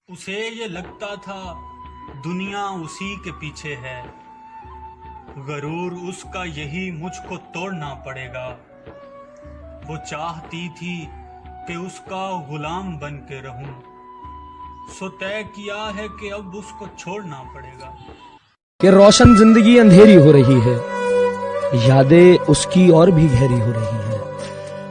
उसे ये लगता था दुनिया उसी के पीछे है, गरूर उसका यही मुझको तोड़ना पड़ेगा। वो चाहती थी कि उसका गुलाम बन के रहूं, सो तय किया है कि अब उसको छोड़ना पड़ेगा। कि रोशन जिंदगी अंधेरी हो रही है, यादें उसकी और भी गहरी हो रही है।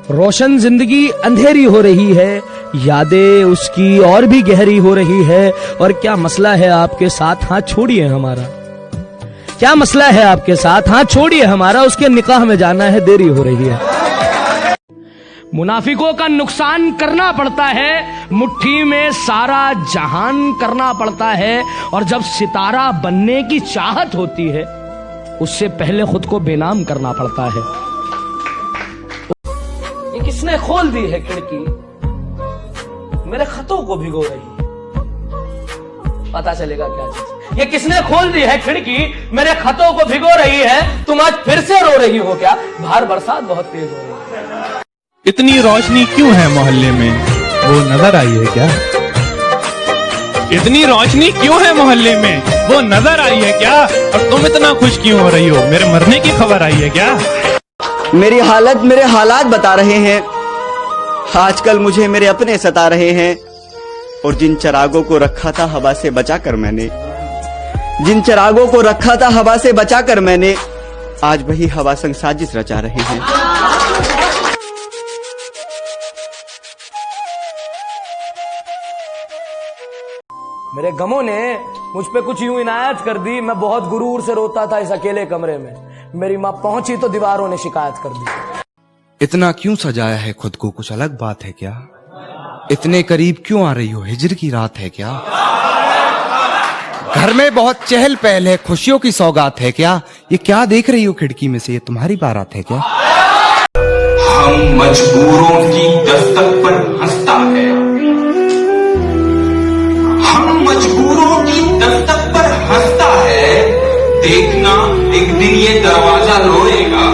रोशन जिंदगी अंधेरी हो रही है, यादें उसकी और भी गहरी हो रही है। और क्या मसला है आपके साथ, हाथ छोड़िए हमारा। क्या मसला है आपके साथ, हाथ छोड़िए हमारा। उसके निकाह में जाना है, देरी हो रही है। मुनाफिकों का नुकसान करना पड़ता है, मुट्ठी में सारा जहान करना पड़ता है। और जब सितारा बनने की चाहत होती है, उससे पहले खुद को बेनाम करना पड़ता है। ये किसने खोल दी है खिड़की, मेरे खतों को भिगो रही है। पता चलेगा क्या चीज। ये किसने खोल दी है खिड़की, मेरे खतों को भिगो रही है। तुम आज फिर से रो रही हो क्या, बाहर बरसात बहुत तेज हो रही है। इतनी रोशनी क्यों है मोहल्ले में, वो नजर आई है क्या? इतनी रोशनी क्यों है मोहल्ले में, वो नजर आई है क्या? और तुम इतना खुश क्यों हो रही हो, मेरे मरने की खबर आई है क्या? मेरी हालत मेरे हालात बता रहे हैं, आजकल मुझे मेरे अपने सता रहे हैं। और जिन चिरागों को रखा था हवा से बचाकर मैंने, जिन चिरागों को रखा था हवा से बचाकर मैंने, आज वही हवा संग साजिश रचा रहे हैं। मेरे गमों ने मुझ पे कुछ यूं इनायत कर दी, मैं बहुत गुरूर से रोता था इस अकेले कमरे में। मेरी माँ पहुंची तो दीवारों ने शिकायत कर दी। इतना क्यों सजाया है खुद को, कुछ अलग बात है क्या? इतने करीब क्यों आ रही हो, हिजर की रात है क्या? घर में बहुत चहल पहल है, खुशियों की सौगात है क्या? ये क्या देख रही हो खिड़की में से, ये तुम्हारी बारात है क्या? हम मजबूरों की दस्तक पर हंसता है, हम मजबूरों की दस्तक पर हंसता है। देखना एक दिन ये दरवाजा रोएगा।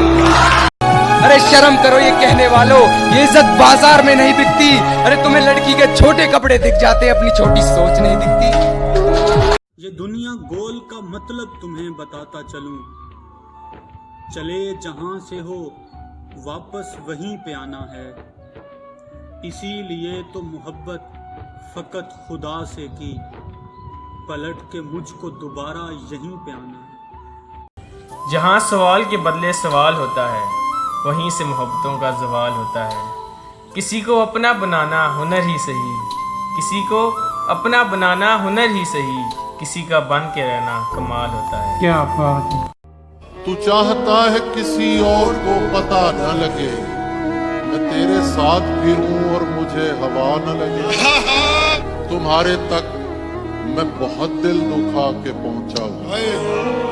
अरे शर्म करो ये कहने वालों, ये इज्जत बाजार में नहीं बिकती। अरे तुम्हें लड़की के छोटे कपड़े दिख जाते, अपनी छोटी सोच नहीं दिखती। ये दुनिया गोल का मतलब तुम्हें बताता चलूं, चले जहां से हो वापस वहीं पे आना है। इसीलिए तो मोहब्बत फकत खुदा से की, पलट के मुझको दोबारा यहीं पे आना है। जहाँ सवाल के बदले सवाल होता है, वहीं से मोहब्बतों का ज़वाल होता है। किसी को अपना बनाना हुनर ही सही, किसी को अपना बनाना हुनर ही सही, किसी का बन के रहना कमाल होता है। क्या बात है। तू चाहता है किसी और को पता न लगे, मैं तेरे साथ फिरूं और मुझे हवा न लगे। तुम्हारे तक मैं बहुत दिल दुखा के पहुंचा हूं,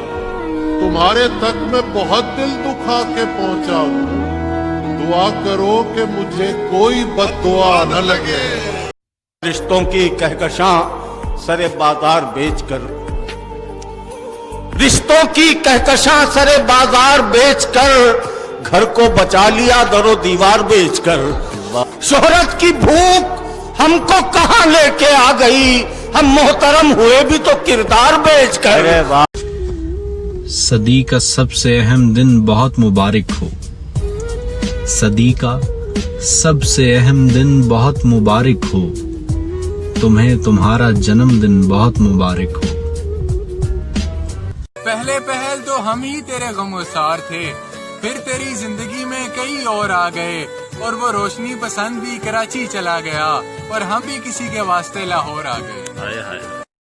तुम्हारे तक मैं बहुत दिल दुखा के पहुंचा हूं। दुआ करो कि मुझे कोई बद्दुआ न लगे। रिश्तों की कहकशां सरे बाजार बेचकर, रिश्तों की कहकशां सरे बाजार बेचकर, घर को बचा लिया दरो दीवार बेचकर। शोहरत की भूख हमको कहां लेके आ गई, हम मोहतरम हुए भी तो किरदार बेचकर। सदी का सबसे अहम दिन बहुत मुबारक हो, सदी का सबसे अहम दिन बहुत मुबारक हो, तुम्हें तुम्हारा जन्मदिन बहुत मुबारक हो। पहले पहल तो हम ही तेरे गमोसार थे, फिर तेरी जिंदगी में कई और आ गए। और वो रोशनी पसंद भी कराची चला गया, और हम भी किसी के वास्ते लाहौर आ गए। हाय हाय।